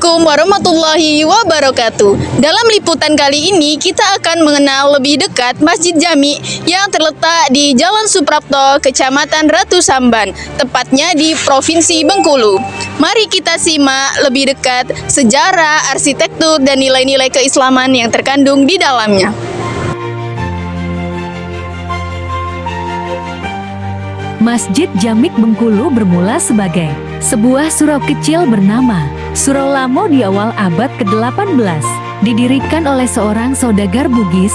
Assalamualaikum warahmatullahi wabarakatuh. Dalam liputan kali ini kita akan mengenal lebih dekat Masjid Jami yang terletak di Jalan Suprapto, Kecamatan Ratu Samban, tepatnya di Provinsi Bengkulu. Mari kita simak lebih dekat sejarah, arsitektur, dan nilai-nilai keislaman yang terkandung di dalamnya. Masjid Jamik Bengkulu bermula sebagai sebuah surau kecil bernama Surau Lamo di awal abad ke-18, didirikan oleh seorang saudagar Bugis,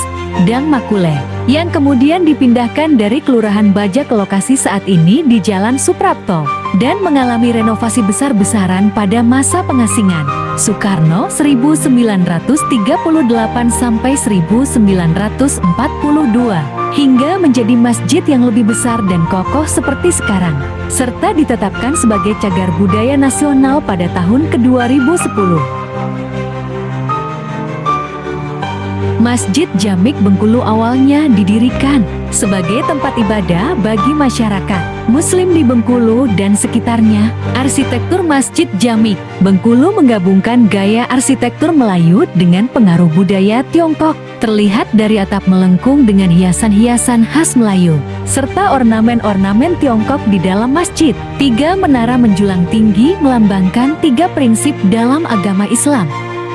Dang Makule, yang kemudian dipindahkan dari Kelurahan Baja ke lokasi saat ini di Jalan Suprapto, dan mengalami renovasi besar-besaran pada masa pengasingan Soekarno 1938 sampai 1942, hingga menjadi masjid yang lebih besar dan kokoh seperti sekarang, serta ditetapkan sebagai cagar budaya nasional pada tahun ke-2010. Masjid Jamik Bengkulu awalnya didirikan sebagai tempat ibadah bagi masyarakat Muslim di Bengkulu dan sekitarnya. Arsitektur Masjid Jamik Bengkulu menggabungkan gaya arsitektur Melayu dengan pengaruh budaya Tiongkok, terlihat dari atap melengkung dengan hiasan-hiasan khas Melayu, serta ornamen-ornamen Tiongkok di dalam masjid. 3 menara menjulang tinggi melambangkan 3 prinsip dalam agama Islam: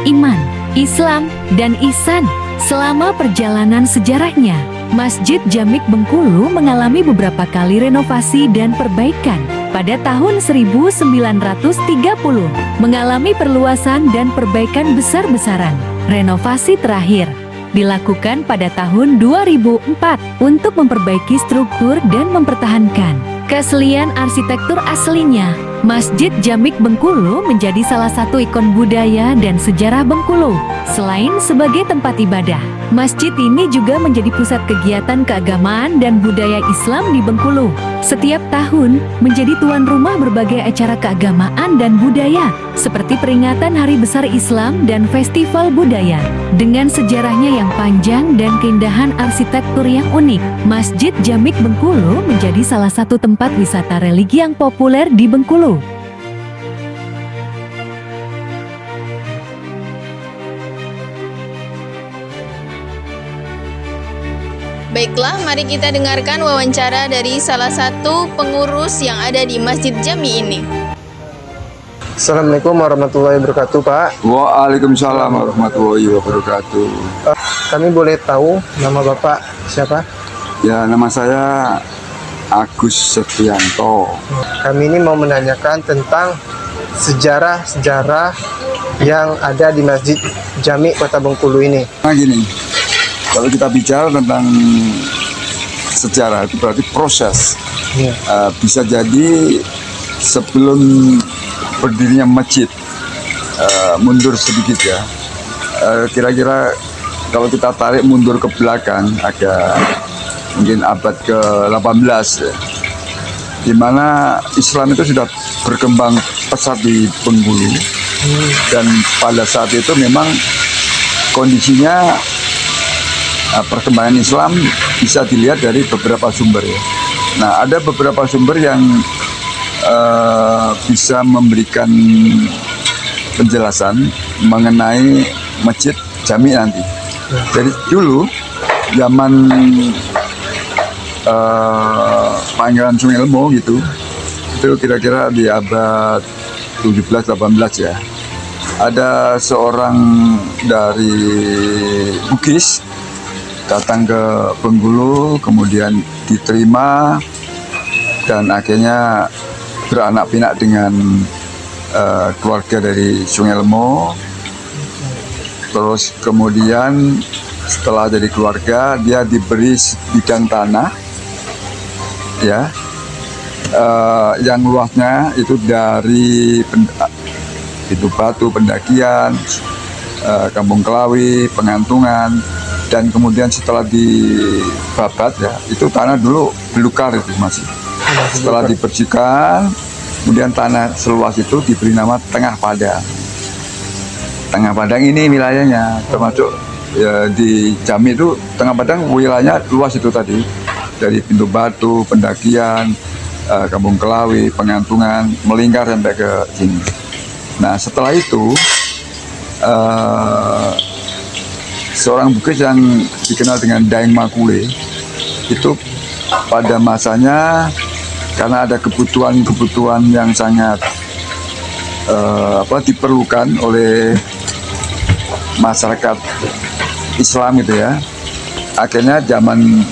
iman, Islam, dan ihsan. Selama perjalanan sejarahnya, Masjid Jamik Bengkulu mengalami beberapa kali renovasi dan perbaikan. Pada tahun 1930, mengalami perluasan dan perbaikan besar-besaran. Renovasi terakhir dilakukan pada tahun 2004 untuk memperbaiki struktur dan mempertahankan keaslian arsitektur aslinya. Masjid Jamik Bengkulu menjadi salah satu ikon budaya dan sejarah Bengkulu. Selain sebagai tempat ibadah, masjid ini juga menjadi pusat kegiatan keagamaan dan budaya Islam di Bengkulu. Setiap tahun menjadi tuan rumah berbagai acara keagamaan dan budaya, seperti peringatan Hari Besar Islam dan festival budaya. Dengan sejarahnya yang panjang dan keindahan arsitektur yang unik, Masjid Jamik Bengkulu menjadi salah satu tempat wisata religi yang populer di Bengkulu. Baiklah, mari kita dengarkan wawancara dari salah satu pengurus yang ada di Masjid Jami ini. Assalamualaikum warahmatullahi wabarakatuh, Pak. Waalaikumsalam warahmatullahi wabarakatuh. Kami boleh tahu nama Bapak siapa? Ya, nama saya Agus Setianto. Kami ini mau menanyakan tentang sejarah-sejarah yang ada di Masjid Jami Kota Bengkulu ini. Nah gini, kalau kita bicara tentang sejarah itu berarti proses. Ya. Bisa jadi sebelum berdirinya masjid, mundur sedikit ya. Kira-kira kalau kita tarik mundur ke belakang agak mungkin abad ke-18 ya, di mana Islam itu sudah berkembang pesat di Bengkulu. Dan pada saat itu memang kondisinya perkembangan Islam bisa dilihat dari beberapa sumber ya. Nah, ada beberapa sumber yang bisa memberikan penjelasan mengenai Masjid Jami nanti. Jadi dulu zaman Pangeran Sungelmo gitu, itu kira-kira di abad 17-18 ya, ada seorang dari Bugis datang ke Bengkulu, kemudian diterima dan akhirnya beranak pinak dengan keluarga dari Sungelmo. Terus kemudian setelah jadi keluarga, dia diberi bidang tanah ya, yang luasnya itu dari itu batu pendakian, kampung Kelawi, pengantungan, dan kemudian setelah dibabat ya, itu tanah dulu belukar itu masih. Setelah dibersihkan, kemudian tanah seluas itu diberi nama Tengah Padang. Tengah Padang ini wilayahnya, termasuk ya, di Jami itu Tengah Padang wilayahnya luas itu tadi, dari pintu batu, pendakian, Kampung Kelawi, pengantungan, melingkar sampai ke sini. Nah setelah itu seorang Bugis yang dikenal dengan Daeng Makule itu pada masanya karena ada kebutuhan yang sangat diperlukan oleh masyarakat Islam itu ya. Akhirnya zaman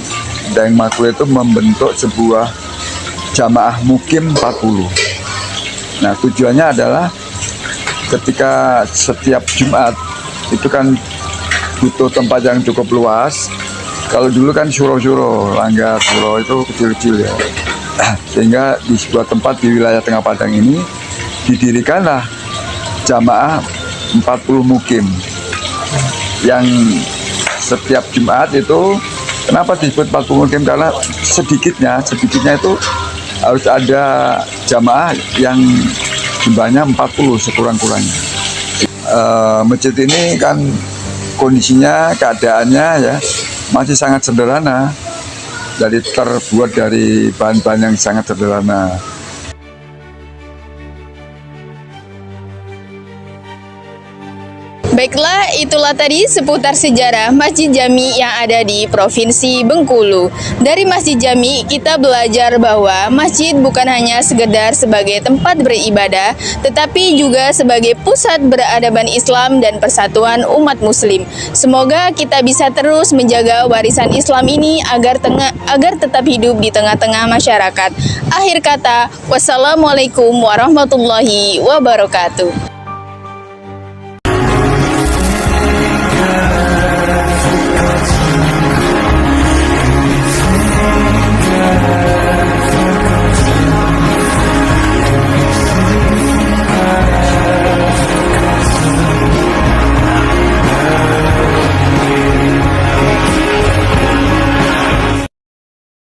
Daeng Makule itu membentuk sebuah jamaah mukim 40. Nah, tujuannya adalah ketika setiap Jumat itu kan butuh tempat yang cukup luas. Kalau dulu kan suro-suro, langgar suro itu kecil-kecil ya. Sehingga di sebuah tempat di wilayah Tengah Padang ini didirikanlah jamaah 40 mukim yang setiap Jumat itu. Kenapa disebut 40 mukim? Karena sedikitnya itu harus ada jamaah yang jumlahnya 40 sekurang-kurangnya. Masjid ini kan kondisinya, keadaannya ya masih sangat sederhana, terbuat dari bahan-bahan yang sangat sederhana. Baiklah, itulah tadi seputar sejarah Masjid Jami yang ada di Provinsi Bengkulu. Dari Masjid Jami, kita belajar bahwa masjid bukan hanya sekedar sebagai tempat beribadah, tetapi juga sebagai pusat beradaban Islam dan persatuan umat muslim. Semoga kita bisa terus menjaga warisan Islam ini agar tetap hidup di tengah-tengah masyarakat. Akhir kata, wassalamualaikum warahmatullahi wabarakatuh.